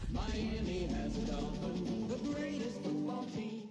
Miami has a dolphin, the greatest football team.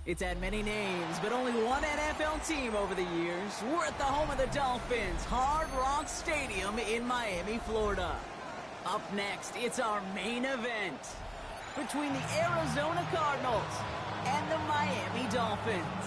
It's had many names, but only one NFL team over the years. We're at the home of the Dolphins, Hard Rock Stadium in Miami, Florida. Up next, it's our main event between the Arizona Cardinals and the Miami Dolphins.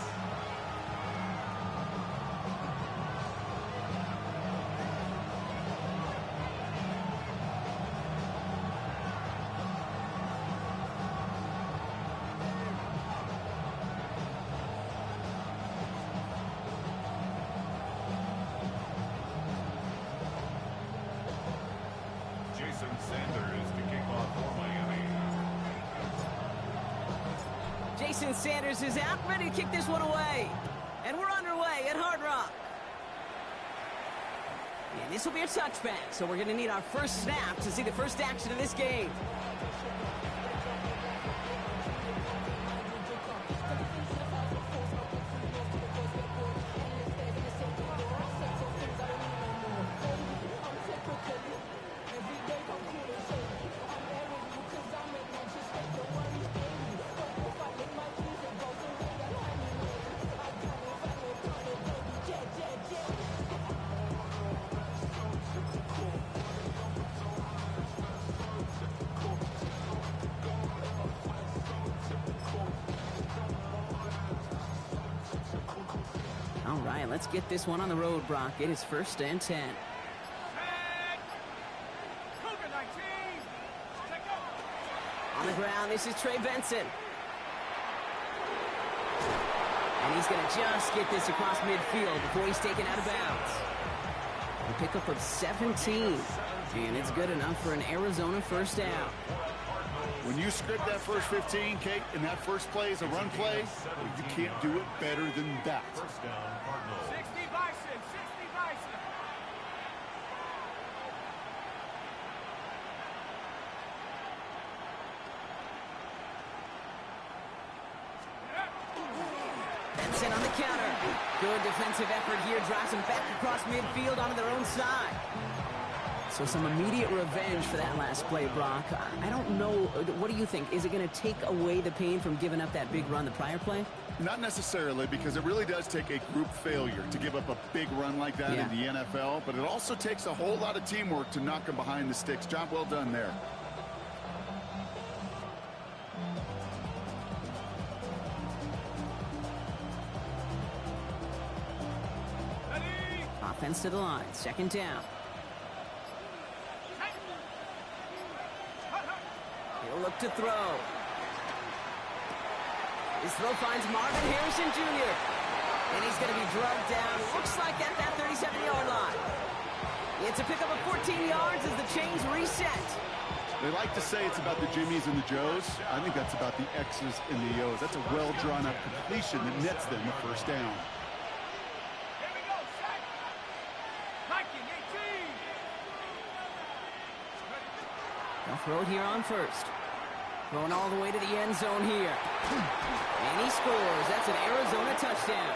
Jason Sanders is out, ready to kick this one away. And we're underway at Hard Rock. And this will be a touchback, so we're going to need our first snap to see the first action of this game. All right, let's get this one on the road, Brock. It is 1st and 10. On the ground, and this is Trey Benson. And he's going to just get this across midfield before he's taken out of bounds. A pickup of 17. And it's good enough for an Arizona first down. When you script that first 15, Kate, and that first play is a run play, you can't do it better than that. First down, Cardinals. 60 Bison, 60 Bison. Benson on the counter. Good defensive effort here. Drives him back across midfield onto their own side. So some immediate revenge for that last play, Brock. I don't know. What do you think? Is it going to take away the pain from giving up that big run the prior play? Not necessarily, because it really does take a group failure to give up a big run like that in the NFL, but it also takes a whole lot of teamwork to knock them behind the sticks. Job well done there. Offense to the line. Second down. He'll look to throw. His throw finds Marvin Harrison Jr. And he's going to be drugged down. Looks like at that 37-yard line. It's a pickup of 14 yards as the chains reset. They like to say it's about the Jimmies and the Joes. I think that's about the X's and the O's. That's a well-drawn-up completion that nets them the first down. Here we go, set. Hiking, 18. They'll throw it here on first. Going all the way to the end zone here. And he scores. That's an Arizona touchdown.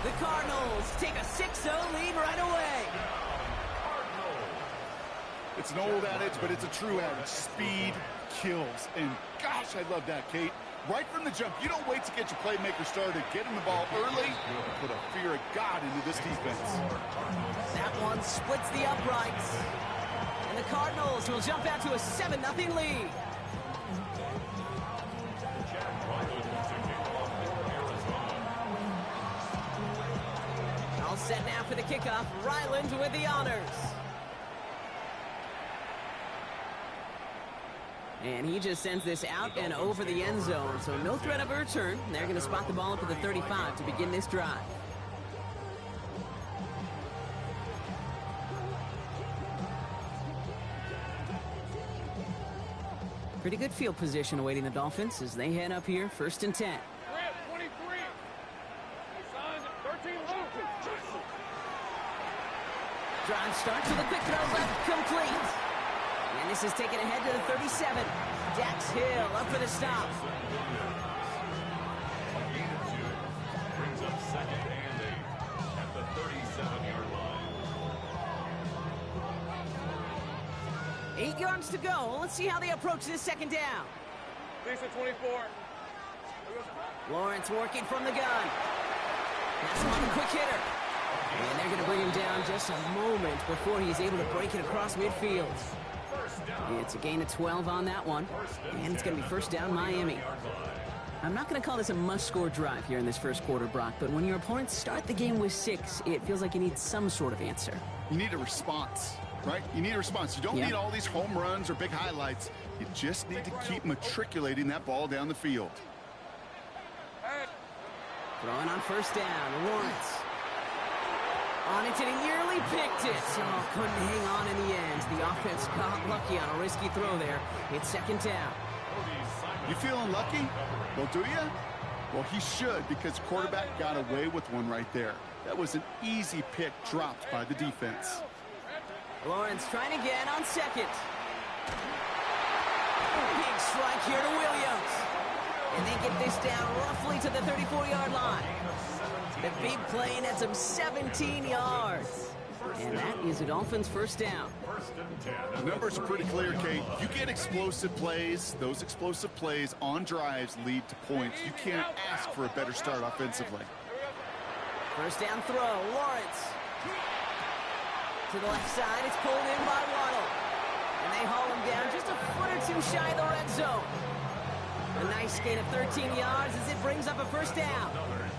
The Cardinals take a 6-0 lead right away. It's an old adage, but it's a true adage. Speed kills. And gosh, I love that, Kate. Right from the jump, you don't wait to get your playmaker started. Get him the ball early. Put a fear of God into this defense. That one splits the uprights. And the Cardinals will jump out to a 7-0 lead. All set now for the kickoff. Ryland with the honors. And he just sends this out and over the end zone. So no threat of a return. They're going to spot the ball up at the 35 to begin this drive. Pretty good field position awaiting the Dolphins as they head up here, 1st and 10. 23. Son, 13 Luke. Drive starts with a quick throw left, complete. And this is taken ahead to the 37. Dax Hill up for the stop. Brings up 2nd and 8 at the 37-yard line. 8 yards to go. Let's see how they approach this 2nd down. Lisa, 24. Lawrence working from the gun. That's one quick hitter. And they're going to bring him down just a moment before he's able to break it across midfield. It's a gain of 12 on that one. And it's going to be 1st down Miami. I'm not going to call this a must-score drive here in this first quarter, Brock, but when your opponents start the game with 6, it feels like you need some sort of answer. You need a response, right? You need a response. You don't need all these home runs or big highlights. You just need to keep matriculating that ball down the field. Throwing on 1st down, Lawrence. On it, and he nearly picked it. Oh, couldn't hang on in the end. The offense got lucky on a risky throw there. It's 2nd down. You feeling lucky? Well, do you? Well, he should, because quarterback got away with one right there. That was an easy pick dropped by the defense. Lawrence trying again on 2nd. Big strike here to Williams. And they get this down roughly to the 34-yard line. The big play nets him 17 yards. And that is a Dolphins' 1st down. The numbers are pretty clear, Kate. You get explosive plays. Those explosive plays on drives lead to points. You can't ask for a better start offensively. 1st down throw, Lawrence. To the left side, it's pulled in by Waddle. And they haul him down just a foot or two shy of the red zone. A nice gain of 13 yards as it brings up a 1st down.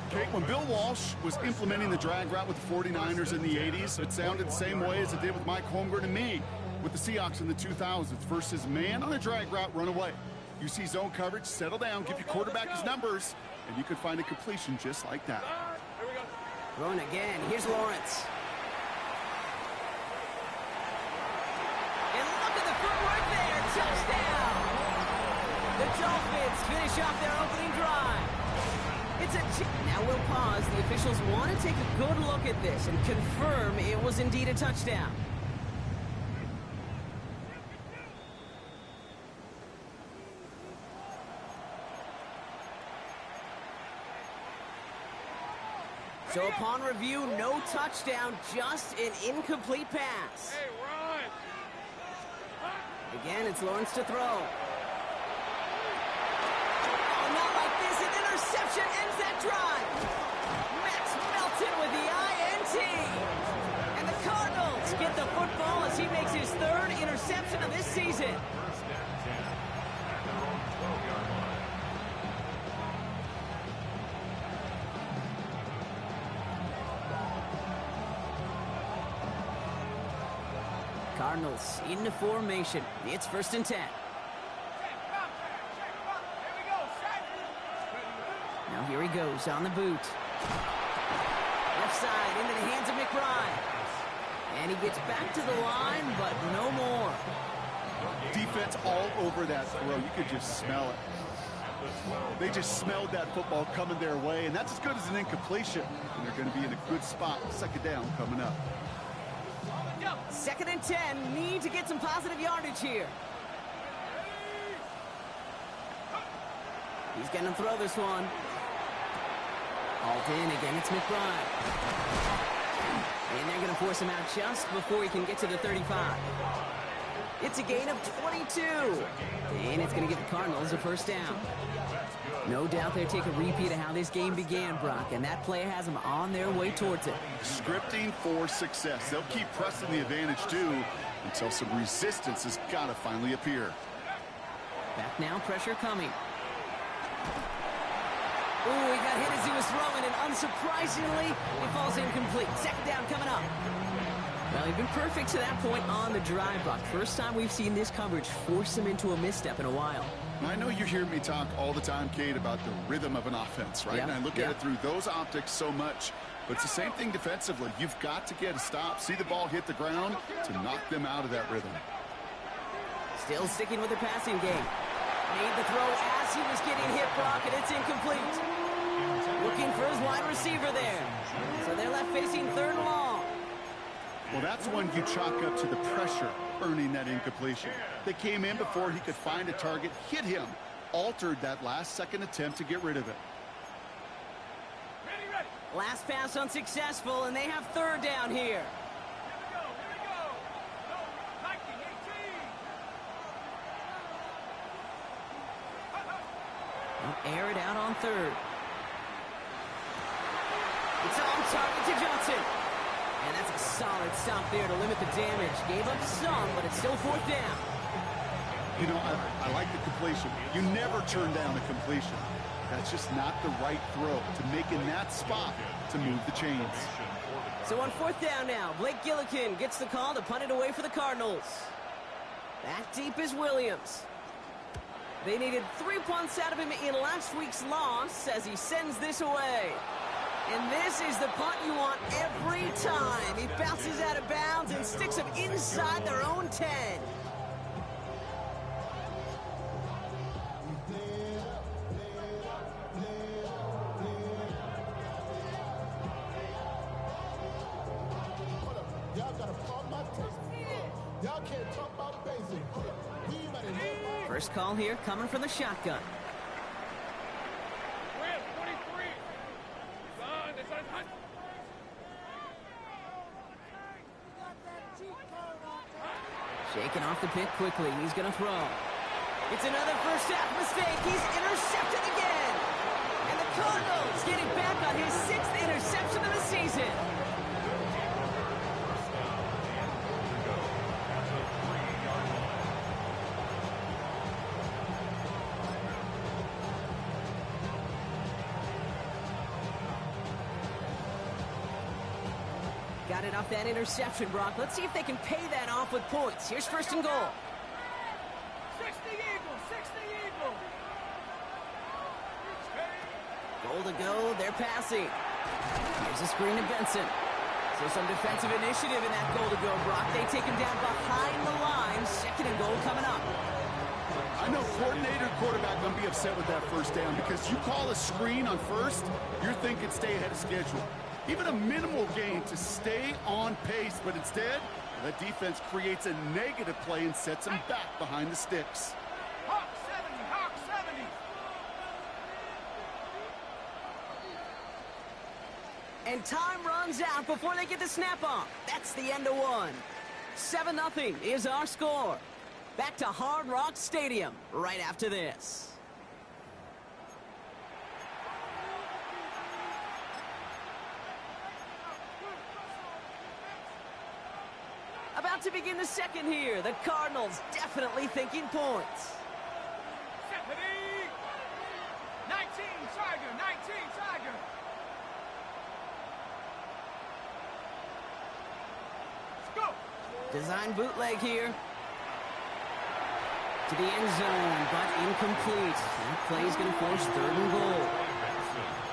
Kate, when Bill Walsh was implementing the drag route with the 49ers in the 80s, it sounded the same way as it did with Mike Holmgren and me with the Seahawks in the 2000s versus man on a drag route, run away. You see zone coverage, settle down, give your quarterback his numbers, and you could find a completion just like that. Here we go. Throwing again. Here's Lawrence. And look at the footwork there. Touchdown! The Dolphins finish off their opening drive. Now we'll pause. The officials want to take a good look at this and confirm it was indeed a touchdown. So upon review, no touchdown, just an incomplete pass. Hey, run. Again, it's Lawrence to throw. Oh, not like this. An interception ends that drive. Max Melton with the INT. And the Cardinals get the football as he makes his third interception of this season. First and 10 at their own 12-yard line. Cardinals into formation. It's first and 10. Now here he goes on the boot. Left side into the hands of McBride. And he gets back to the line, but no more. Defense all over that throw. You could just smell it. They just smelled that football coming their way, and that's as good as an incompletion. And they're going to be in a good spot. Second down coming up. Second and 10. Need to get some positive yardage here. He's going to throw this one. Hauled in again. It's McBride. And they're going to force him out just before he can get to the 35. It's a gain of 22. And it's going to give the Cardinals a first down. No doubt they'll take a repeat of how this game began, Brock, and that play has them on their way towards it. Scripting for success. They'll keep pressing the advantage, too, until some resistance has got to finally appear. Back now, pressure coming. Ooh, he got hit as he was throwing, and unsurprisingly, it falls incomplete. Second down coming up. Well, he's been perfect to that point on the drive, Brock. First time we've seen this coverage force him into a misstep in a while. I know you hear me talk all the time, Kate, about the rhythm of an offense, right? Yep. And I look at it through those optics so much. But it's the same thing defensively. You've got to get a stop, see the ball hit the ground to knock them out of that rhythm. Still sticking with the passing game. Made the throw as he was getting hit, Brock, and it's incomplete. Looking for his wide receiver there. So they're left facing third and long. Well, that's when you chalk up to the pressure earning that incompletion. They came in before he could find a target, hit him, altered that last-second attempt to get rid of it. Ready. Last pass unsuccessful, and they have third down here. Here we go. No, Nike, 18. They'll air it out on third. It's on target to Johnson. And that's a solid stop there to limit the damage. Gave up some, but it's still fourth down. You know, I like the completion. You never turn down a completion. That's just not the right throw to make in that spot to move the chains. So on fourth down now, Blake Gillikin gets the call to punt it away for the Cardinals. Back deep is Williams. They needed 3 punts out of him in last week's loss as he sends this away. And this is the punt you want every time. He bounces out of bounds and sticks them inside their own 10. First call here coming from the shotgun. We're 23. Son, it's a hunt. Shaking off the pick quickly. He's going to throw. It's another first half mistake. He's intercepted again. And the Cardinals getting back on his 6th interception of the season. Got it off that interception, Brock. Let's see if they can pay that off with points. Here's first and goal. 60 Eagles, 60 Eagles. Goal to go, they're passing. Here's a screen to Benson. So some defensive initiative in that goal to go, Brock. They take him down behind the line. Second and goal coming up. I know coordinator quarterback going to be upset with that first down because you call a screen on first, you're thinking stay ahead of schedule. Even a minimal gain to stay on pace, but instead, that defense creates a negative play and sets them back behind the sticks. Hawk 70, Hawk 70. And time runs out before they get the snap off. That's the end of one. 7-0 is our score. Back to Hard Rock Stadium right after this. About to begin the second here. The Cardinals definitely thinking points. Stephanie. 19, Tiger, 19, Tiger. Let's go. Design bootleg here. To the end zone, but incomplete. That play is going to force third and goal.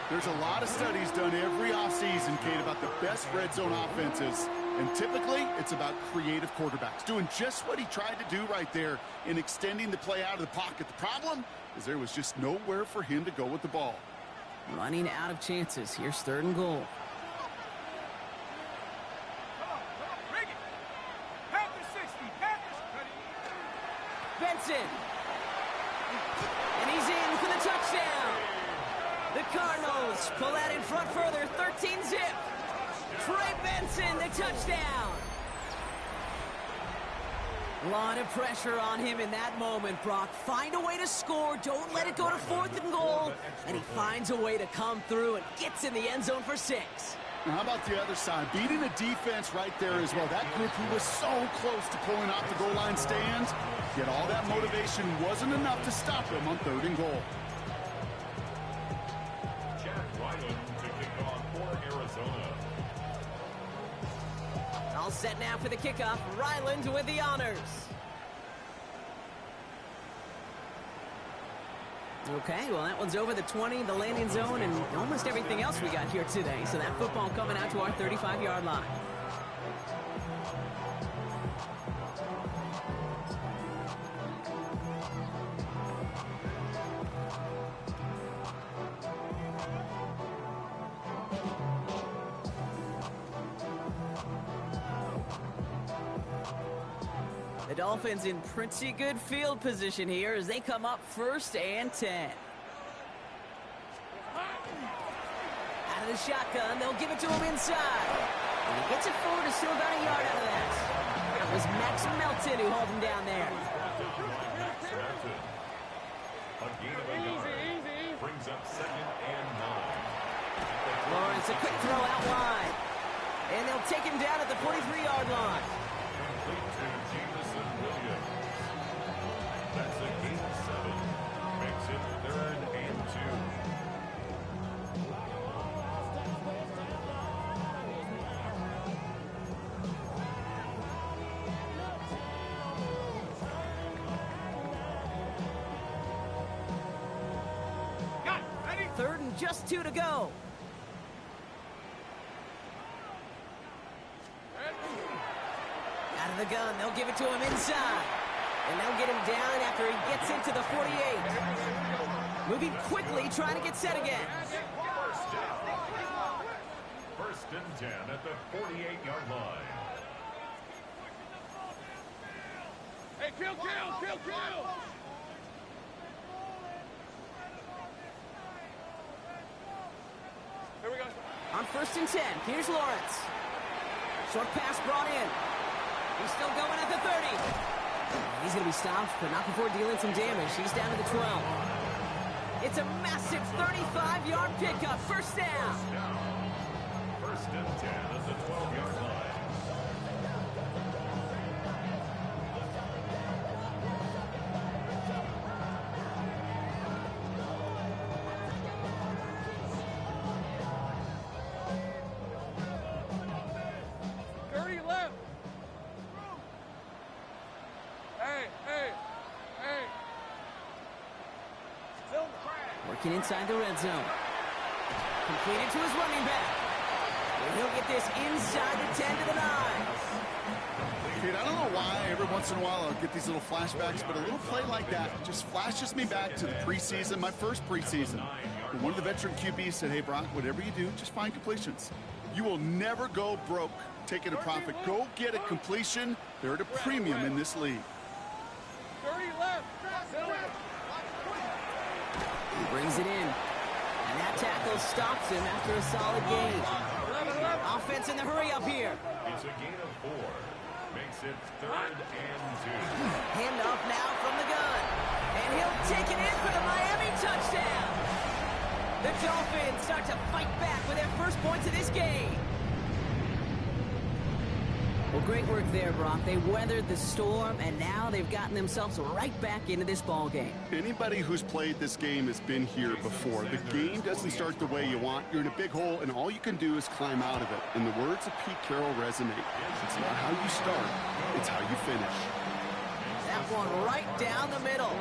There's a lot of studies done every offseason, Kate, about the best red zone offenses. And typically, it's about creative quarterbacks doing just what he tried to do right there in extending the play out of the pocket. The problem is there was just nowhere for him to go with the ball. Running out of chances. Here's third and goal. Come on, bring it. Panthers 60, Panthers. Ready. Benson. And he's in for the touchdown. The Cardinals pull that in front further. 13-zip. Trey Benson, the touchdown. A lot of pressure on him in that moment, Brock. Find a way to score. Don't let it go to fourth and goal. And he finds a way to come through and gets in the end zone for 6. Now, how about the other side? Beating the defense right there as well. That group who was so close to pulling off the goal line stand, yet all that motivation wasn't enough to stop him on third and goal. Jack Ryland to kick off for Arizona. All set now for the kickoff. Ryland with the honors. Okay, well, that one's over the 20, the landing zone, and almost everything else we got here today. So that football coming out to our 35-yard line. The Dolphins in pretty good field position here as they come up 1st and 10. Out of the shotgun, they'll give it to him inside. And he gets it forward to still about a yard out of that. It was Max Melton who hauled him down there. A gain of a yard. Brings up 2nd and 9. Lawrence, a quick throw out wide. And they'll take him down at the 43-yard line. Complete to Jameson Williams. That's a gain of 7. Makes it 3rd and 2. Got it. Ready. 3rd and just 2 to go. Out of the gun, they'll give it to him inside. And they'll get him down after he gets into the 48. Moving quickly, trying to get set again. First down. 1st and 10 at the 48-yard line. Hey, kill, kill, kill, kill. Here we go. On 1st and 10, here's Lawrence. Short pass brought in. He's still going at the 30. He's going to be stopped, but not before dealing some damage. He's down to the 12. It's a massive 35-yard pickup. 1st down. 1st and 10 at the 12-yard line. Working inside the red zone. Completed to his running back. And he'll get this inside the 10 to the 9. Kate, I don't know why every once in a while I'll get these little flashbacks, but a little play like that just flashes me back to the preseason, my first preseason. And one of the veteran QBs said, hey, Brock, whatever you do, just find completions. You will never go broke taking a profit. Go get a completion. They're at a premium in this league. 30 left. He brings it in. And that tackle stops him after a solid gain. Offense in the hurry up here. It's a gain of 4. Makes it 3rd and 2. Handoff now from the gun. And he'll take it in for the Miami touchdown. The Dolphins start to fight back with their first points of this game. Well, great work there, Brock. They weathered the storm, and now they've gotten themselves right back into this ball game. Anybody who's played this game has been here before. The game doesn't start the way you want. You're in a big hole, and all you can do is climb out of it. And the words of Pete Carroll resonate. It's not how you start, it's how you finish. That one right down the middle.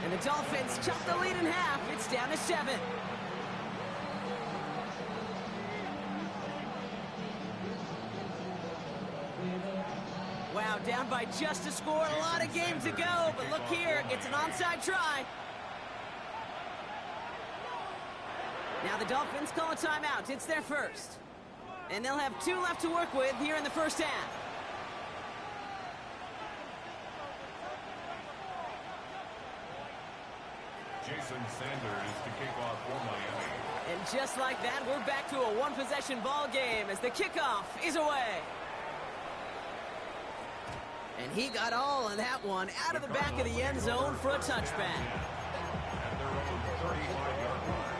And the Dolphins chop the lead in half. It's down to 7. Wow, down by just a score. A lot of game to go. But look here, it's an onside try. Now the Dolphins call a timeout. It's their first. And they'll have 2 left to work with here in the first half. Jason Sanders to kick off for Miami. And just like that, we're back to a one-possession ball game as the kickoff is away. And he got all of that one out of the back of the end zone for a touchback. At their own 35-yard line.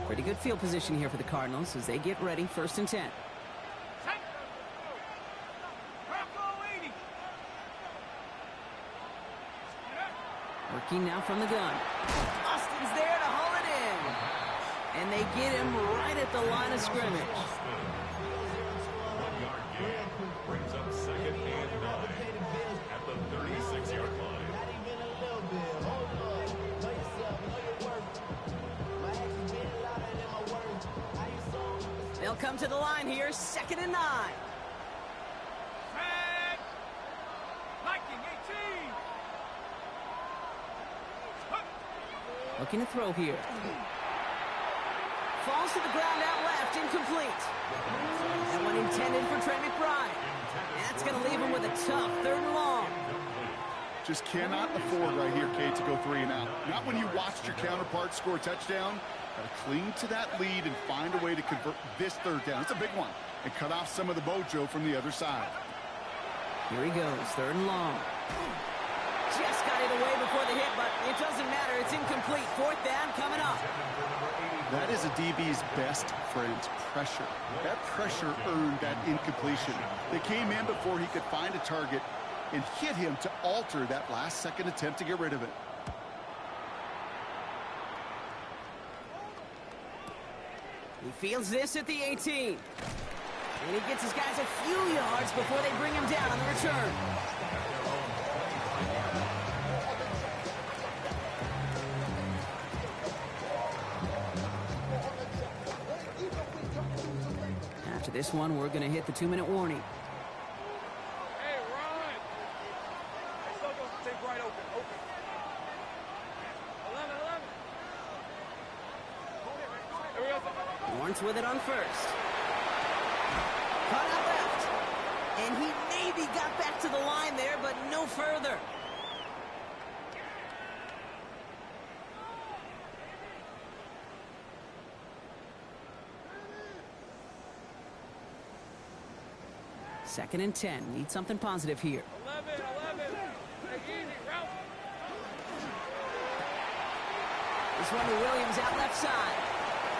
Pretty good field position here for the Cardinals as they get ready, 1st and 10. Working now from the gun. Austin's there to haul it in. And they get him right at the line of scrimmage. 1-yard gain brings up 2nd and 9 at the 36-yard line. They'll come to the line here, 2nd and 9. Looking to throw here. Falls to the ground out left, incomplete. That one intended for Trey McBride. And that's going to leave him with a tough 3rd and long. Just cannot afford right here, Kate, to go 3 and out. Not when you watched your counterpart score a touchdown. Got to cling to that lead and find a way to convert this 3rd down. It's a big one. And cut off some of the mojo from the other side. Here he goes, 3rd and long. Just got it away before the hit, but it doesn't matter. It's incomplete. 4th down coming up. That is a DB's best friend, pressure. That pressure earned that incompletion. They came in before he could find a target and hit him to alter that last-second attempt to get rid of it. He fields this at the 18. And he gets his guys a few yards before they bring him down on the return. After this one, we're going to hit the 2-minute warning. Hey, Ron. Still going to stay right open. 11. There we go. Lawrence with it on 1st. Caught out left. And he maybe got back to the line there, but no further. Second and 10. Need something positive here. 11. Take easy, route. This one to Williams out left side.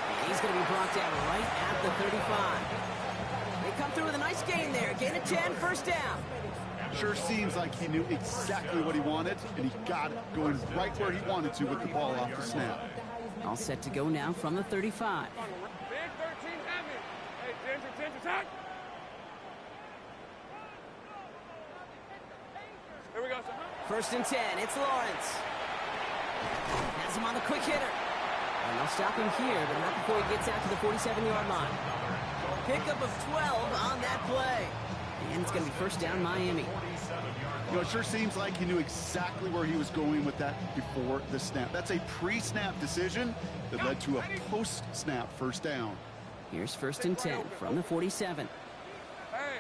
And he's going to be brought down right at the 35. They come through with a nice gain there. Gain of 10, 1st down. Sure seems like he knew exactly what he wanted, and he got it going right where he wanted to with the ball off the snap. All set to go now from the 35. Big 13 heavy. Hey, Ginger, tack. Here we go, son. First and 10, it's Lawrence. Has him on the quick hitter. And they'll stop him here, but not before he gets out to the 47-yard line. Pickup of 12 on that play. And it's going to be first down Miami. You know, it sure seems like he knew exactly where he was going with that before the snap. That's a pre-snap decision that led to a post-snap first down. Here's first and 10 from the 47. Hey,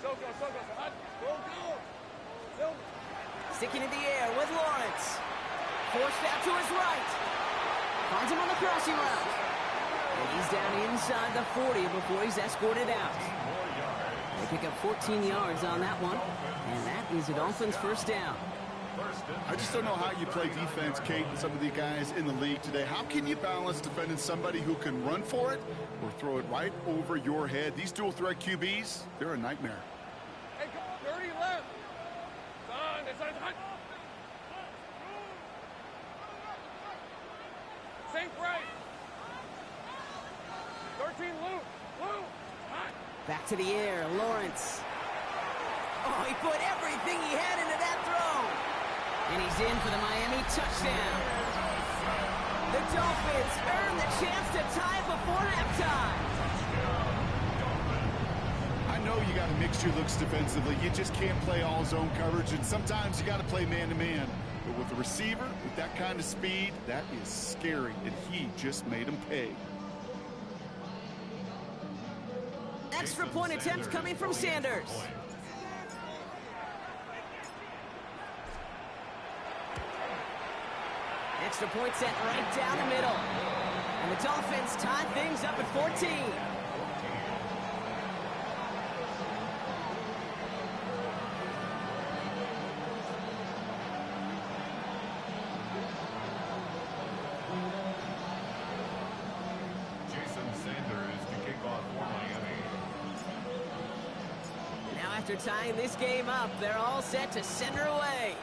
so go, son. Go. Sticking in the air with Lawrence. Forced out to his right. Finds him on the crossing route. And he's down inside the 40 before he's escorted out. They pick up 14 yards on that one. And that is a Dolphins first down. I just don't know how you play defense, Kate, and some of the guys in the league today. How can you balance defending somebody who can run for it or throw it right over your head? These dual threat QBs, they're a nightmare. Hey, come on, 30 left. Son, it's on. Saint right. 13 Luke. Back to the air, Lawrence. Oh, he put everything he had into that throw. And he's in for the Miami touchdown. The Dolphins earn the chance to tie it before halftime. I know you got to mix your looks defensively. You just can't play all zone coverage, and sometimes you got to play man-to-man. But with a receiver, with that kind of speed, that is scary, and he just made him pay. Extra point attempt coming from Sanders. Extra point set right down the middle. And the Dolphins tie things up at 14. After tying this game up, they're all set to send her away.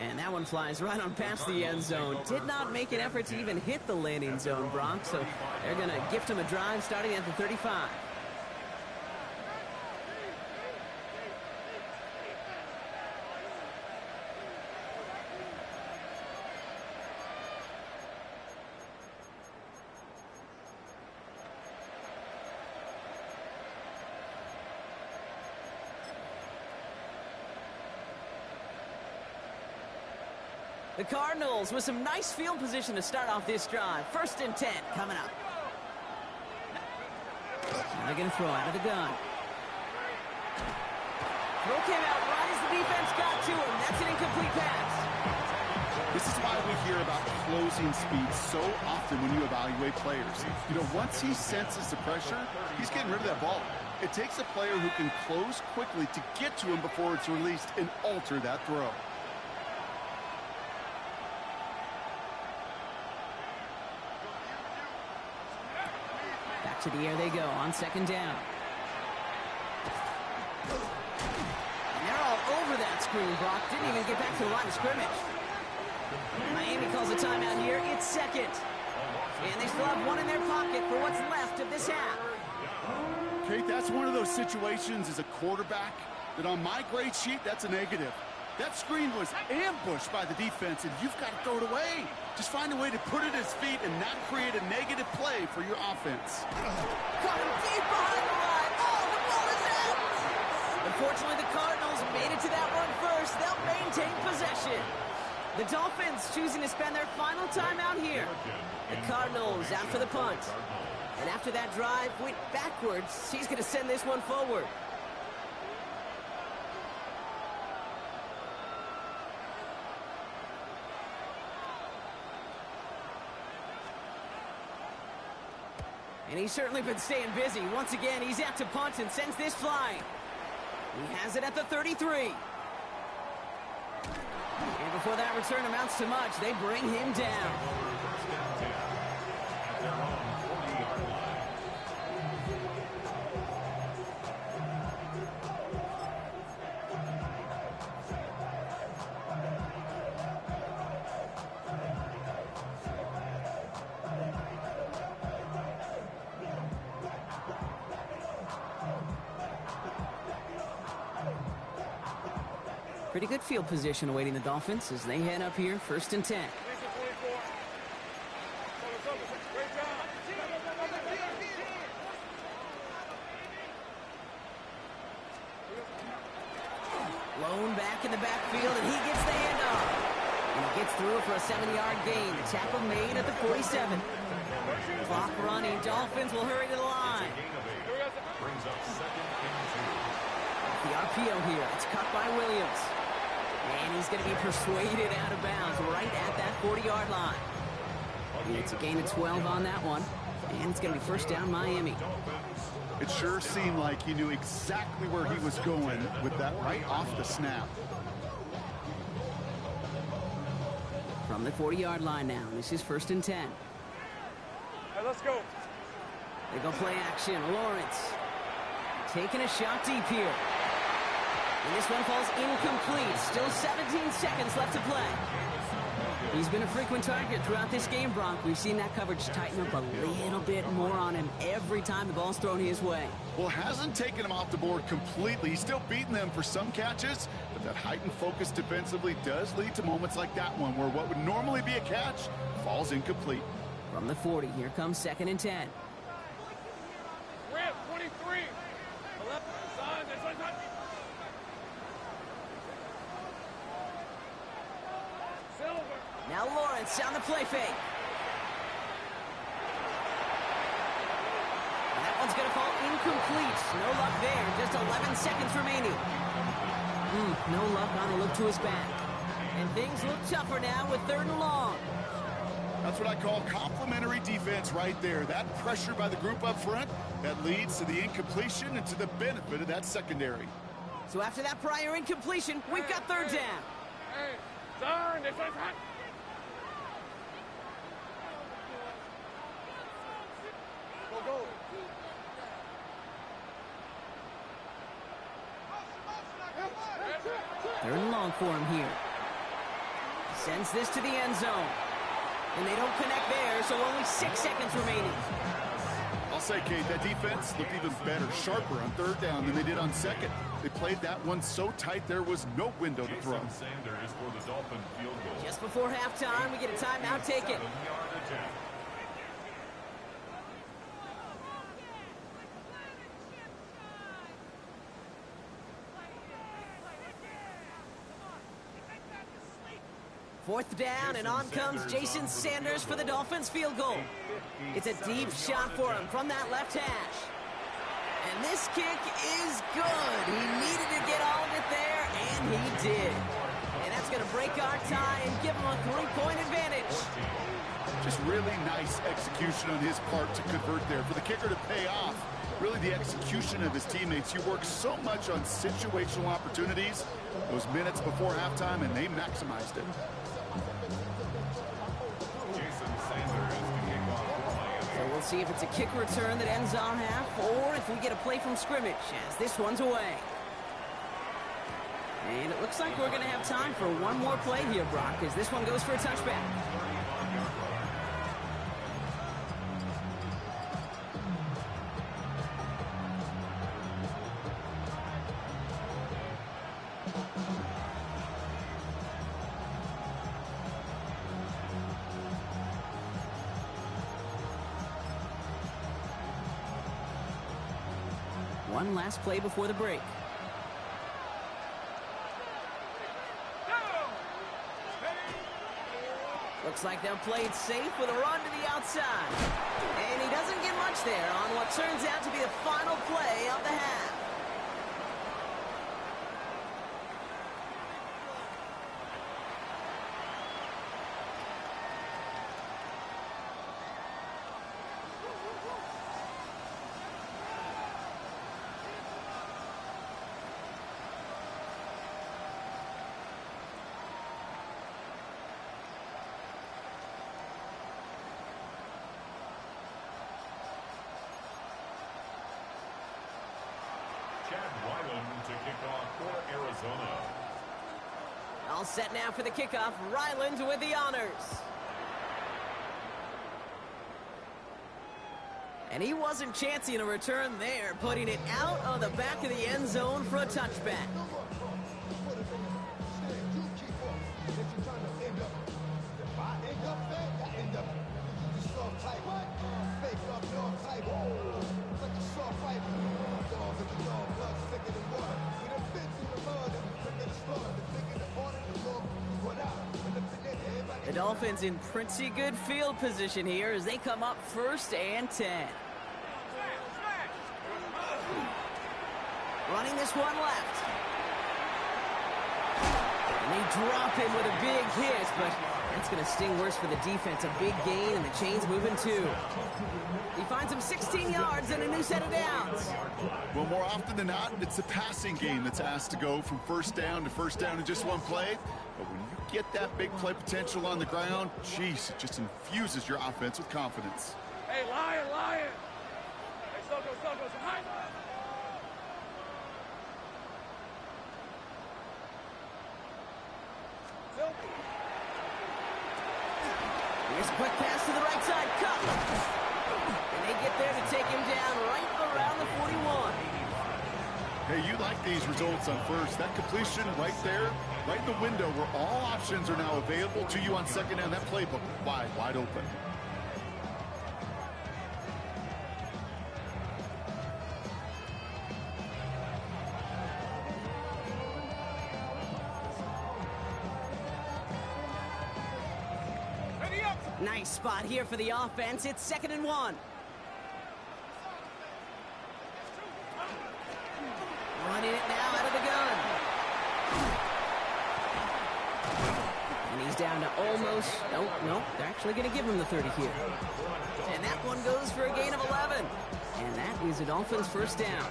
And that one flies right on past the end zone. Did not make an effort to even hit the landing zone, Brock, so they're going to gift him a drive starting at the 35. The Cardinals with some nice field position to start off this drive. First and 10 coming up. Now they're going to throw out of the gun. Throw came out right as the defense got to him. That's an incomplete pass. This is why we hear about closing speed so often when you evaluate players. You know, once he senses the pressure, he's getting rid of that ball. It takes a player who can close quickly to get to him before it's released and alter that throw. To the air they go on second down. And they're all over that screen, Brock. Didn't even get back to the line of scrimmage. Miami calls a timeout here. It's second. And they still have one in their pocket for what's left of this half. Kate, that's one of those situations as a quarterback that on my grade sheet, that's a negative. That screen was ambushed by the defense, and you've got to throw it away. Just find a way to put it at his feet and not create a negative play for your offense. Caught him deep behind the line. Oh, the ball is out. Unfortunately, the Cardinals made it to that one first. They'll maintain possession. The Dolphins choosing to spend their final time out here. The Cardinals out for the punt. And after that drive went backwards, he's going to send this one forward. And he's certainly been staying busy. Once again, he's out to punt and sends this flying. He has it at the 33. And before that return amounts to much, they bring him down. Pretty good field position awaiting the Dolphins as they head up here, 1st and 10. Lone back in the backfield, and he gets the handoff. And he gets through for a 7-yard gain. The tackle made at the 47. Clock running. Dolphins will hurry to the line. Brings up 2nd and 2. The RPO here. It's cut by Williams. And he's going to be persuaded out of bounds right at that 40-yard line. And it's a gain of 12 on that one. And it's going to be 1st down Miami. It sure seemed like he knew exactly where he was going with that right off the snap. From the 40-yard line now. This is 1st and 10. Hey, let's go. They go play action. Lawrence taking a shot deep here. And this one falls incomplete. Still 17 seconds left to play. He's been a frequent target throughout this game, Bronk. We've seen that coverage tighten up a little bit more on him every time the ball's thrown his way. Well, hasn't taken him off the board completely. He's still beating them for some catches, but that heightened focus defensively does lead to moments like that one where what would normally be a catch falls incomplete. From the 40, here comes 2nd and 10. Rip, 23. Now Lawrence on the play fake. That one's going to fall incomplete. No luck there. Just 11 seconds remaining. No luck on a look to his back. And things look tougher now with 3rd and long. That's what I call complimentary defense right there. That pressure by the group up front, that leads to the incompletion and to the benefit of that secondary. So after that prior incompletion, we've got 3rd down. Hey, son, this is hot. Go. 3rd and long for him here. Sends this to the end zone. And they don't connect there, so only 6 seconds remaining. I'll say, Kate, that defense looked even better, sharper on 3rd down than they did on 2nd. They played that one so tight there was no window to throw. Sanders for the Dolphin field goal. Just before halftime, we get a timeout taken. 7-yard attempt. Fourth down, and on comes Jason Sanders for the Dolphins field goal. It's a deep shot for him from that left hash. And this kick is good. He needed to get all of it there, and he did. And that's going to break our tie and give him a 3-point advantage. Just really nice execution on his part to convert there. For the kicker to pay off, really the execution of his teammates. He works so much on situational opportunities those minutes before halftime, and they maximized it. So we'll see if it's a kick return that ends our half, or if we get a play from scrimmage, as this one's away. And it looks like we're going to have time for one more play here, Brock, as this one goes for a touchback. One last play before the break. Looks like they'll play it safe with a run to the outside. And he doesn't get much there on what turns out to be the final play of the half. To kick off for Arizona. All set now for the kickoff. Ryland with the honors. And he wasn't chancing a return there, putting it out of the back of the end zone for a touchback. Dolphins in pretty good field position here as they come up 1st and 10. Running this one left. And they drop him with a big hit, but that's going to sting worse for the defense. A big gain, and the chain's moving too. He finds him 16 yards and a new set of downs. Well, more often than not, it's the passing game that's asked to go from first down to first down in just one play. But when you get that big play potential on the ground, geez, it just infuses your offense with confidence. Hey, Lion, Lion. Hey, Soko, hi. Here's a quick pass to the right side. Cut. And they get there to take him down right around the 41. Hey, you like these results on first. That completion right there, right in the window where all options are now available to you on second down. That playbook wide open. Nice spot here for the offense. It's 2nd and 1. Running it now out of the gun. And he's down to almost... No, they're actually going to give him the 30 here. And that one goes for a gain of 11. And that is a Dolphins 1st down.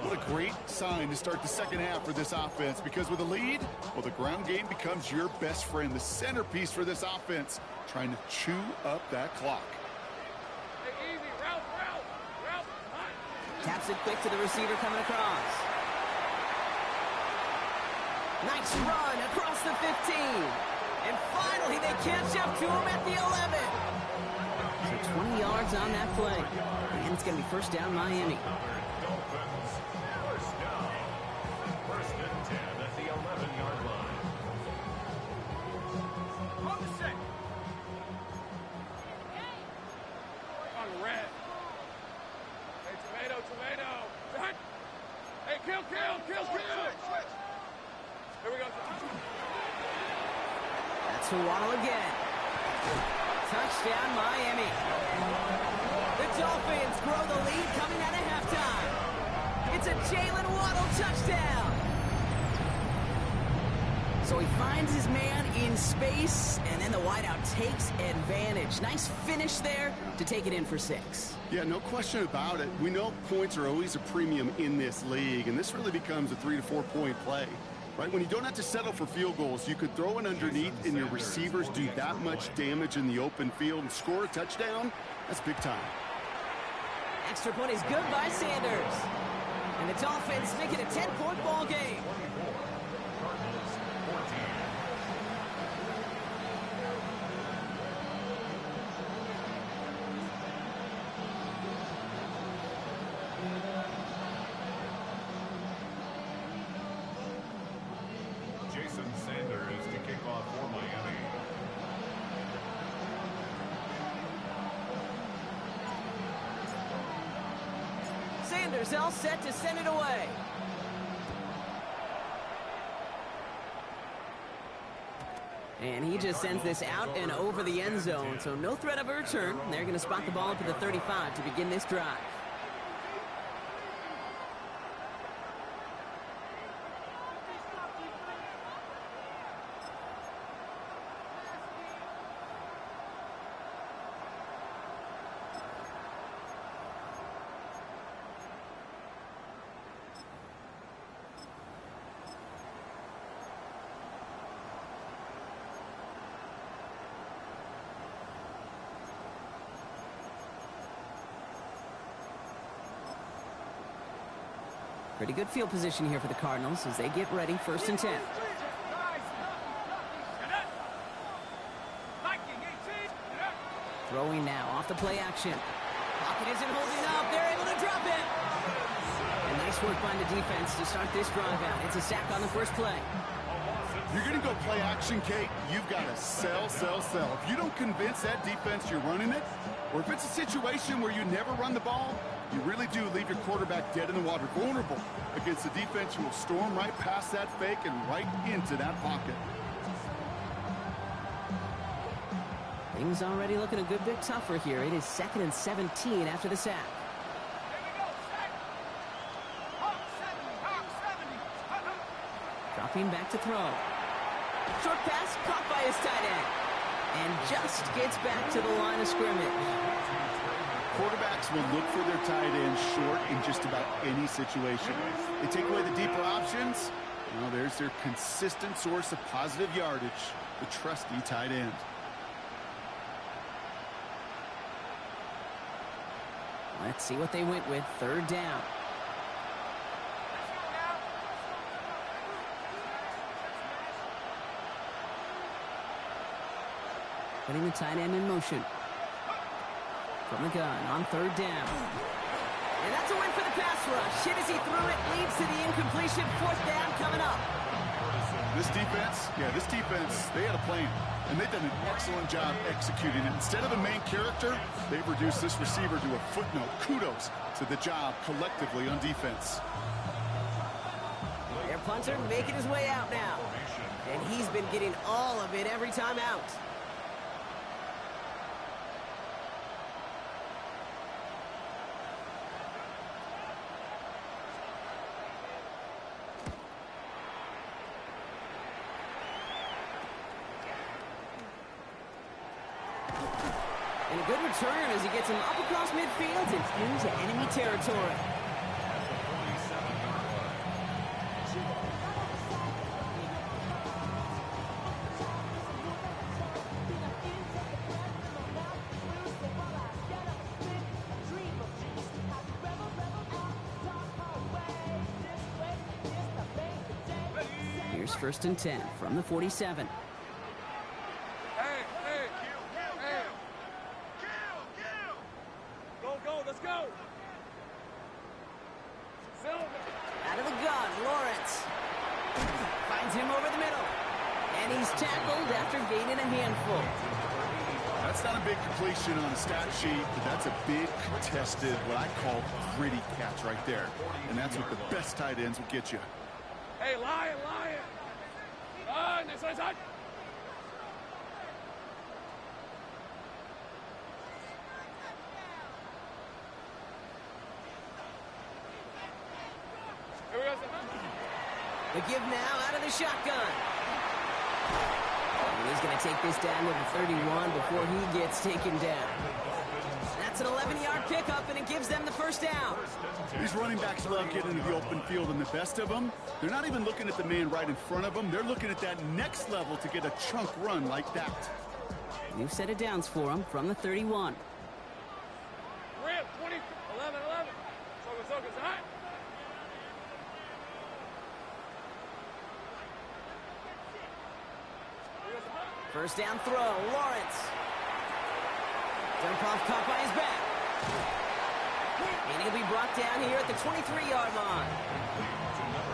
What a great sign to start the second half for this offense, because with a lead, well, the ground game becomes your best friend, the centerpiece for this offense, trying to chew up that clock. Hey, easy, route. Taps it quick to the receiver coming across. Nice run across the 15. And finally, they catch up to him at the 11. So 20 yards on that play. And it's going to be 1st down Miami. Dolphins, 1st down. 1st and 10 at the 11-yard line. On the set. On red. Hey, tomato. Hey, kill. Here we go. That's for Waddle again. Touchdown, Miami. The Dolphins grow the lead coming out of halftime. It's a Jalen Waddle touchdown. So he finds his man in space, and then the wideout takes advantage. Nice finish there to take it in for 6. Yeah, no question about it. We know points are always a premium in this league, and this really becomes a 3 to 4 point play. Right, when you don't have to settle for field goals, you could throw it underneath and your receivers do that much damage in the open field and score a touchdown. That's big time. Extra point is good by Sanders. And the Dolphins make it a 10-point ball game. Jason Sanders to kick off for Miami. Sanders all set to send it away. And he just sends this out and over the end zone, so no threat of a return. They're going to spot the ball up at the 35 to begin this drive. Pretty good field position here for the Cardinals as they get ready 1st and 10. Throwing now off the play action. Pocket isn't holding up. They're able to drop it. And nice work by the defense to start this drive out. It's a sack on the first play. You're going to go play action, Kate. You've got to sell. If you don't convince that defense you're running it, or if it's a situation where you never run the ball, you really do leave your quarterback dead in the water, vulnerable against a defense who will storm right past that fake and right into that pocket. Things already looking a good bit tougher here. It is 2nd and 17 after the sack. Here we go, sack. Hawk 70, Hawk 70. Dropping back to throw. Short pass caught by his tight end. And just gets back to the line of scrimmage. Quarterbacks will look for their tight end short in just about any situation. They take away the deeper options. Well, there's their consistent source of positive yardage, the trusty tight end. Let's see what they went with. 3rd down. Putting the tight end in motion. From the gun on 3rd down. And that's a win for the pass rush. Hit as he threw it, leads to the incompletion. 4th down coming up. This defense, they had a plan. And they've done an excellent job executing it. Instead of a main character, they've reduced this receiver to a footnote. Kudos to the job collectively on defense. Their punter making his way out now. And he's been getting all of it every time out. And a good return as he gets him up across midfield and into enemy territory. Here's 1st and 10 from the 47. Let's go. Out of the gun, Lawrence. Finds him over the middle. And he's tackled after gaining a handful. That's not a big completion on a stat sheet, but that's a big contested, what I call gritty catch right there. And that's what the best tight ends will get you. Hey, Lion. This side. The give now out of the shotgun. And he's going to take this down to the 31 before he gets taken down. That's an 11-yard pickup, and it gives them the 1st down. These running backs love getting into the open field, and the best of them, they're not even looking at the man right in front of them. They're looking at that next level to get a chunk run like that. New set of downs for him from the 31. Rip, 20, 11. Focus, all right? First down throw, Lawrence. Dump off caught by his back. And he'll be brought down here at the 23-yard line.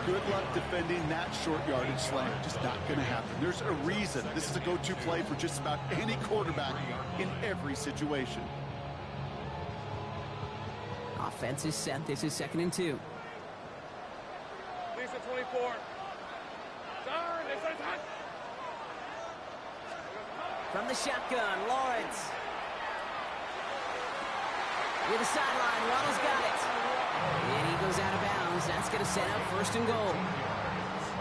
Good luck defending that short yardage slant. Just not going to happen. There's a reason. This is a go-to play for just about any quarterback in every situation. Offense is set. This is 2nd and 2. Lisa 24. Darn, this is hot. From the shotgun, Lawrence. Near the sideline, Ronald's got it. And he goes out of bounds. That's going to set up 1st and goal.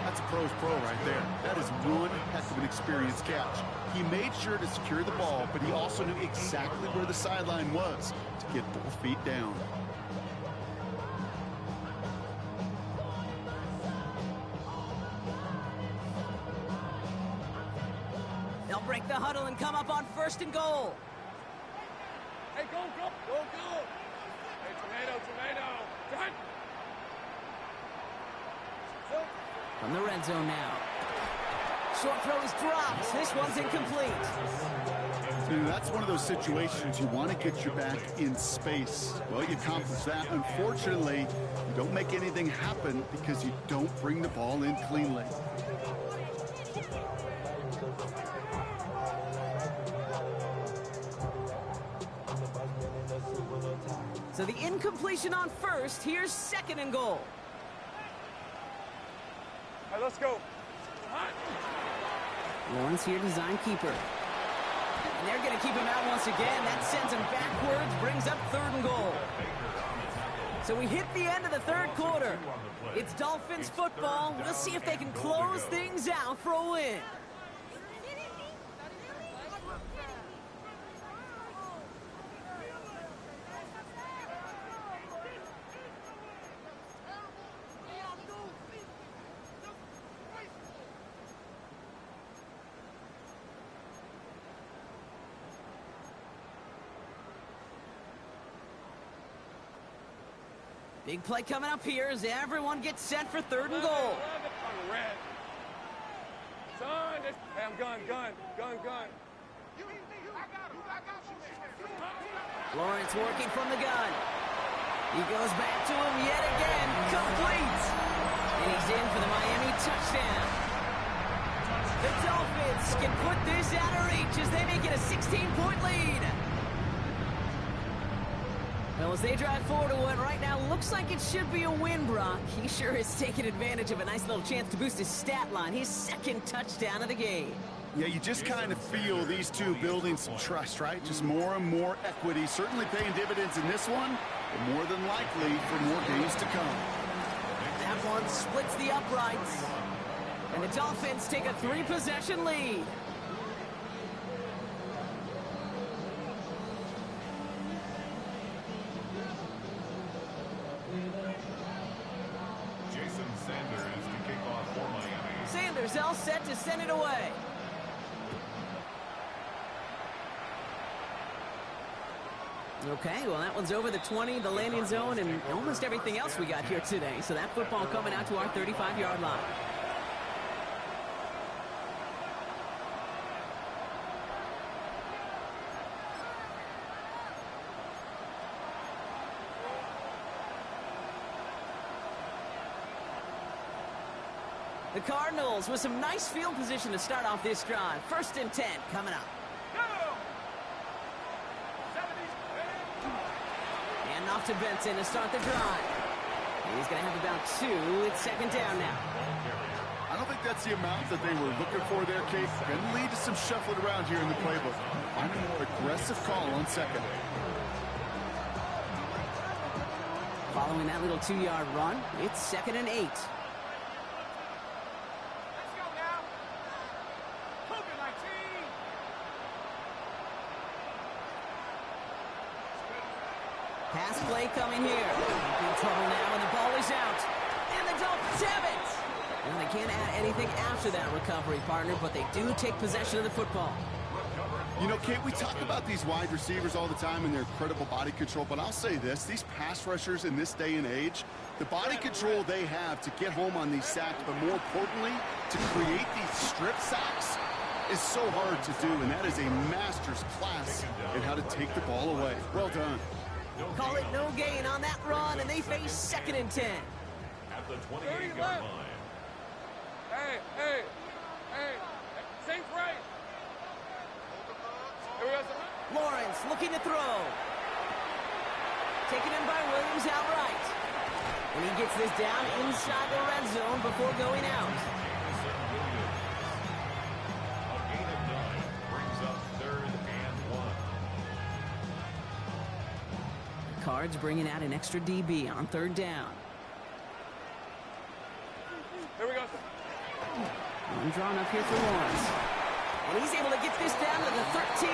That's a pro's pro right there. That is one heck of an experienced catch. He made sure to secure the ball, but he also knew exactly where the sideline was to get both feet down. They'll break the huddle and come up on 1st and goal. Hey, go. Hey, tomato. Done. From the red zone now. Short throw is dropped. This one's incomplete. That's one of those situations you want to get your back in space. Well, you accomplish that. Unfortunately, you don't make anything happen because you don't bring the ball in cleanly. So the incompletion on 1st. Here's 2nd and goal. All right, let's go. Lawrence here, design keeper. And they're going to keep him out once again. That sends him backwards, brings up 3rd and goal. So we hit the end of the 3rd quarter. It's Dolphins football. We'll see if they can close things out for a win. Big play coming up here as everyone gets set for 3rd and goal. Hey, I'm gun. Lawrence working from the gun. He goes back to him yet again. Complete. And he's in for the Miami touchdown. The Dolphins can put this out of reach as they make it a 16-point lead. Well, as they drive forward to what right now looks like it should be a win, Brock. He sure is taking advantage of a nice little chance to boost his stat line. His 2nd touchdown of the game. Yeah, you just kind of feel these two building some trust, right? Just more and more equity. Certainly paying dividends in this one, but more than likely for more games to come. That one splits the uprights. And the Dolphins take a 3-possession lead. Sanders to kick off for Miami. Sanders all set to send it away. Okay, well, that one's over the 20, the landing zone, and almost everything else we got here today. So that football coming out to our 35-yard line. The Cardinals with some nice field position to start off this drive. 1st and 10 coming up. And off to Benson to start the drive. And he's going to have about 2. It's 2nd down now. I don't think that's the amount that they were looking for there, Kate. Going to lead to some shuffling around here in the playbook. I'm a more aggressive call on 2nd. Following that little 2-yard run, it's 2nd and 8. Pass play coming here. In trouble now, and the ball is out. And the Dolphins have it. And they can't add anything after that recovery, partner, but they do take possession of the football. You know, Kate, we talk about these wide receivers all the time and their incredible body control, but I'll say this, these pass rushers in this day and age, the body control they have to get home on these sacks, but more importantly, to create these strip sacks is so hard to do, and that is a master's class in how to take the ball away. Well done. Call it no gain on that run, and they face 2nd and 10. At the 28-yard line. Hey, safe right. Lawrence looking to throw. Taken in by Williams outright. And he gets this down inside the red zone before going out. A gain of 9 brings up 3rd and 1. Cards bringing out an extra DB on 3rd down. Here we go. One drawn up here for Lawrence. And he's able to get this down to the 13.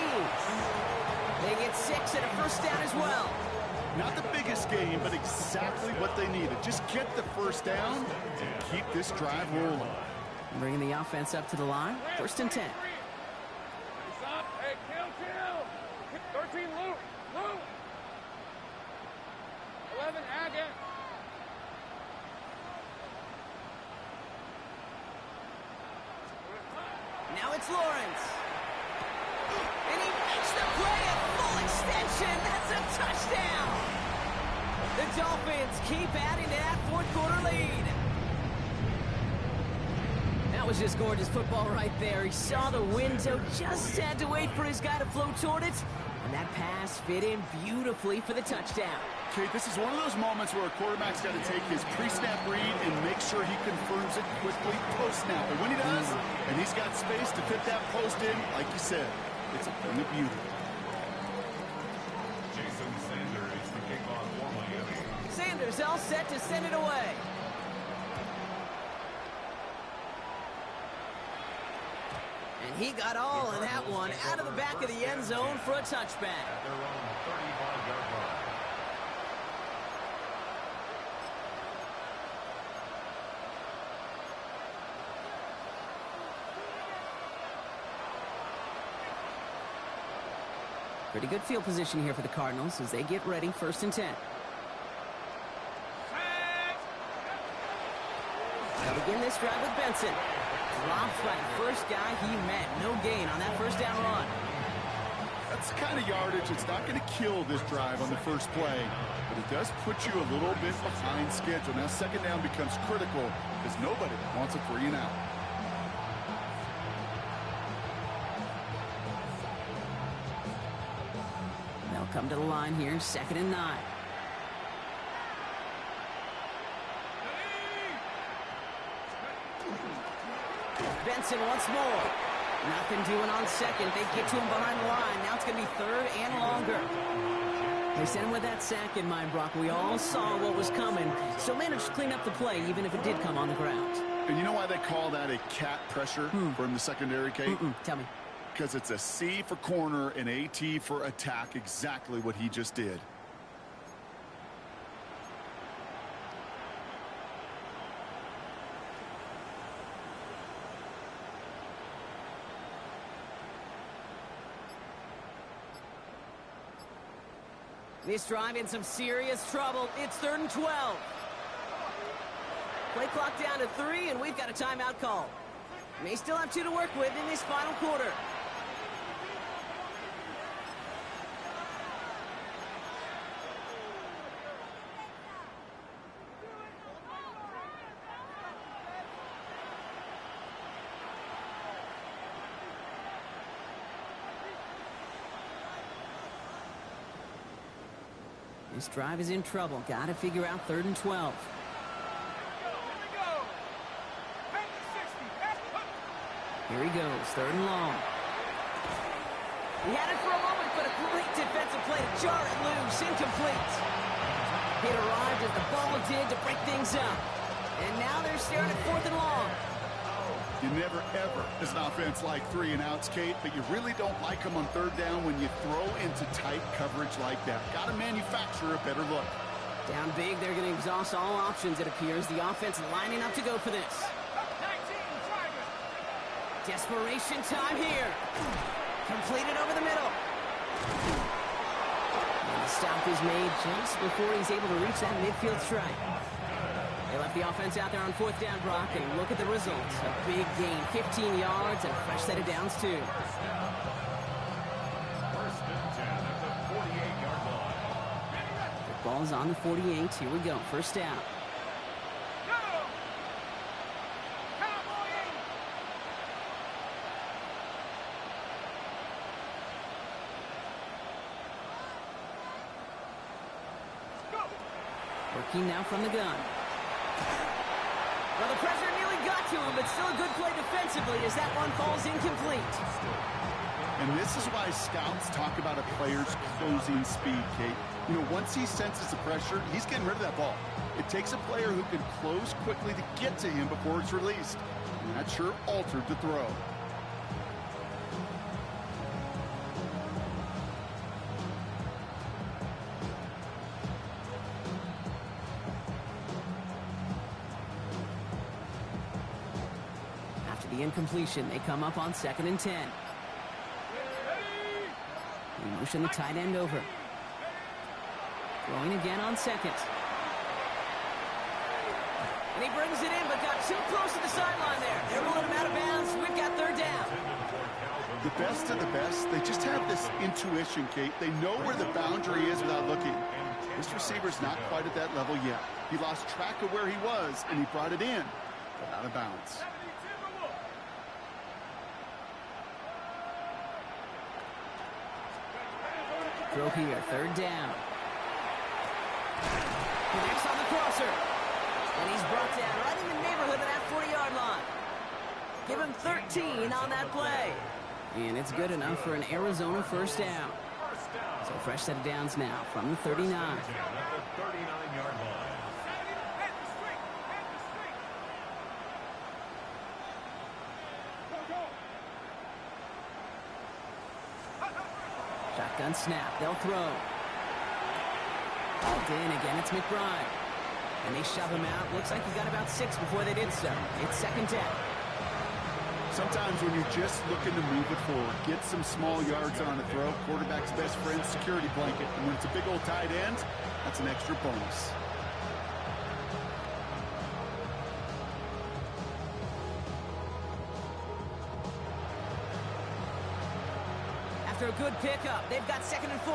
They get 6 and a 1st down as well. Not the biggest gain, but exactly what they needed. Just get the 1st down and keep this drive rolling. Bringing the offense up to the line. 1st and 10. Hey, kill. 13, Lou. 11, Agate. Now it's Lawrence. And he makes the play at full extension. That's a touchdown. The Dolphins keep adding to that 4th quarter lead. That was just gorgeous football right there. He saw the window, just had to wait for his guy to flow toward it. And that pass fit in beautifully for the touchdown. Kate, this is one of those moments where a quarterback's got to take his pre-snap read and make sure he confirms it quickly post-snap. And when he does, and he's got space to fit that post in, like you said, It's a thing of beauty. Jason Sanders, the kickoff for Miami. Sanders all set to send it away. And he got all of that one out of the back of the end zone for a touchback. At their own 35-yard line. Pretty good field position here for the Cardinals as they get ready, 1st and 10. They'll begin this drive with Benson. Drops by the first guy he met. No gain on that first down run. That's the kind of yardage that's not going to kill this drive on the first play, but it does put you a little bit behind schedule. Now, 2nd down becomes critical because nobody wants a 3 and out. They'll come to the line here, 2nd and 9. Benson once more. Nothing doing on 2nd. They get to him behind the line. Now it's going to be 3rd and longer. They sent him with that sack in mind, Brock. We all saw what was coming, so managed to clean up the play, even if it did come on the ground. And you know why they call that a cat pressure from the secondary, Kate? Tell me. Because it's a C for corner and a T for attack, exactly what he just did. This drive in some serious trouble. It's 3rd and 12. Play clock down to 3, and we've got a timeout call. May still have 2 to work with in this final quarter. This drive is in trouble. Got to figure out 3rd and 12. Here he goes, 3rd and long. He had it for a moment, but a great defensive play to jar it loose. Incomplete. It arrived as the ball did to break things up. And now they're staring at 4th and long. You never, ever, as an offense, like 3 and outs, Kate, but you really don't like them on 3rd down when you throw into tight coverage like that. Got to manufacture a better look. Down big, they're going to exhaust all options, it appears. The offense lining up to go for this. Desperation time here. Completed over the middle. And the stop is made just before he's able to reach that midfield strike. They left the offense out there on 4th down, Brock, and look at the results. A big gain, 15 yards, and a fresh set of downs, too. 1st and 10 at the 48-yard line. The ball's on the 48. Here we go. 1st down. Working now from the gun. Well, the pressure nearly got to him, but still a good play defensively as that one falls incomplete. And this is why scouts talk about a player's closing speed, Kate. You know, once he senses the pressure, he's getting rid of that ball. It takes a player who can close quickly to get to him before it's released. And that sure altered the throw. The incompletion, they come up on 2nd and 10. We motion the tight end over. Throwing again on 2nd. And he brings it in, but got too close to the sideline there. They're rolling him out of bounds. We've got 3rd down. The best of the best, they just have this intuition, Kate. They know where the boundary is without looking. This receiver's not quite at that level yet. He lost track of where he was, and he brought it in, but out of bounds. Throw here, 3rd down. Connects on the crosser. And he's brought down right in the neighborhood of that 40-yard line. Give him 13 on that play. And it's good enough for an Arizona first down. So a fresh set of downs now from the 39. At the 39-yard line. Hit the street! Hit the street! Go, go! Shotgun snap. They'll throw. Balled in again. It's McBride. And they shove him out. Looks like he got about 6 before they did so. It's second down. Sometimes when you're just looking to move it forward, get some small yards on a throw, quarterback's best friend, security blanket. And when it's a big old tight end, that's an extra bonus. After a good pickup, they've got 2nd and 4.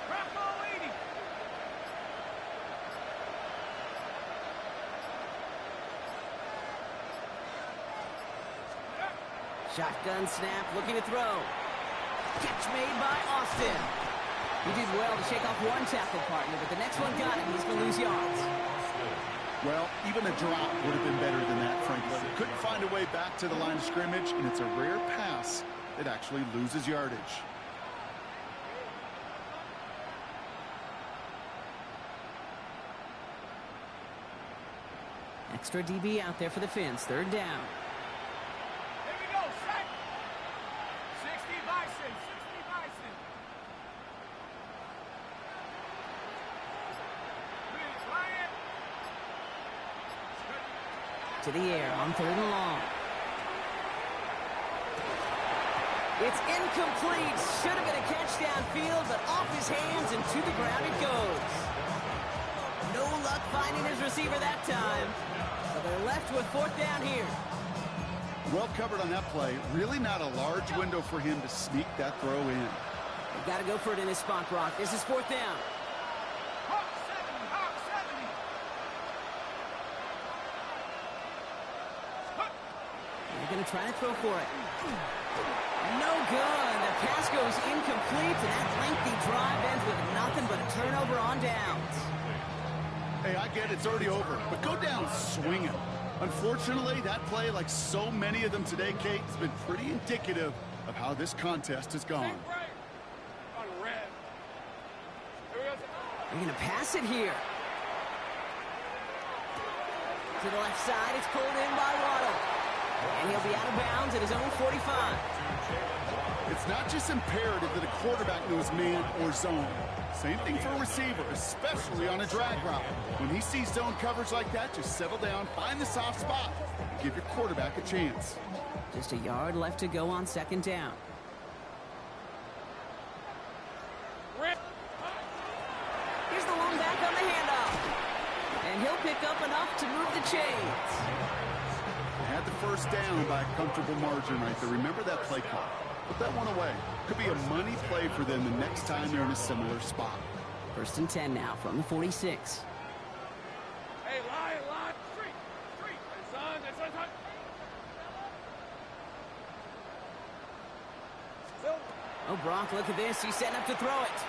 Drop ball 80! Shotgun snap, looking to throw. Catch made by Austin. He did well to shake off one tackle partner, but the next one got him. He's going to lose yards. Well, even a drop would have been better than that, frankly. Couldn't find a way back to the line of scrimmage, and it's a rare pass that actually loses yardage. Extra DB out there for the Phins. 3rd down. Here we go, set! 60 Bison, 60 Bison! Please, Ryan! To the air on 3rd and long. It's incomplete. Should have been a catch downfield, but off his hands and to the ground it goes. No luck finding his receiver that time. So they're left with 4th down here. Well covered on that play. Really not a large window for him to sneak that throw in. They've got to go for it in this spot, Brock. This is 4th down. Hawk 70, Hawk 70! They're going to try to throw for it. No good. The pass goes incomplete, and that lengthy drive ends with nothing but a turnover on downs. Hey, I get it's already over, but go down swinging. Unfortunately, that play, like so many of them today, Kate, has been pretty indicative of how this contest has gone. Right. On red. Here we go. They're going to pass it here. To the left side, it's pulled in by Waddle. And he'll be out of bounds at his own 45. It's not just imperative that a quarterback knows man or zone. Same thing for a receiver, especially on a drag route. When he sees zone coverage like that, just settle down, find the soft spot, and give your quarterback a chance. Just a yard left to go on 2nd down. Here's the long back on the handoff. And he'll pick up enough to move the chains. They had the first down by a comfortable margin right there. Remember that play call. Put that one away. Could be a money play for them the next time they're in a similar spot. 1st and 10 now from the 46. Hey, line, street, son. Oh, Brock, look at this. He's setting up to throw it.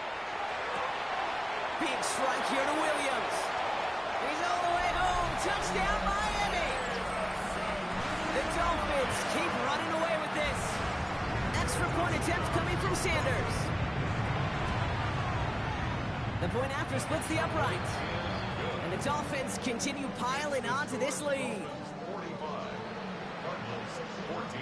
Big strike here to Williams. He's all the way home. Touchdown, Miami. The Dolphins keep running away with this. Extra point attempt coming from Sanders. The point after splits the upright. And the Dolphins continue piling on to this lead. 45. Cardinals 14.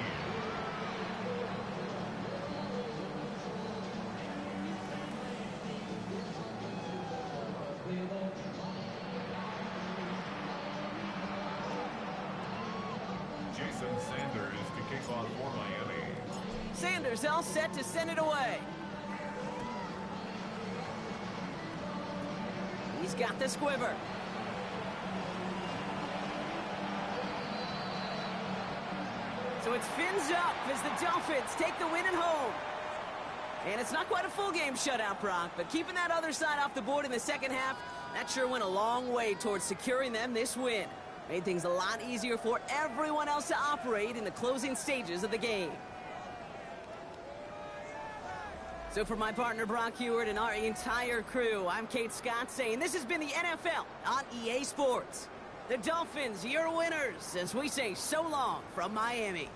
Jason Sanders to kick off for Miami. Sanders all set to send it away. He's got the squiver. So it's Phins up as the Dolphins take the win at home. And it's not quite a full game shutout, Brock, but keeping that other side off the board in the second half, that sure went a long way towards securing them this win. Made things a lot easier for everyone else to operate in the closing stages of the game. So for my partner Brock Heward and our entire crew, I'm Kate Scott saying this has been the NFL on EA Sports. The Dolphins, your winners, as we say so long from Miami.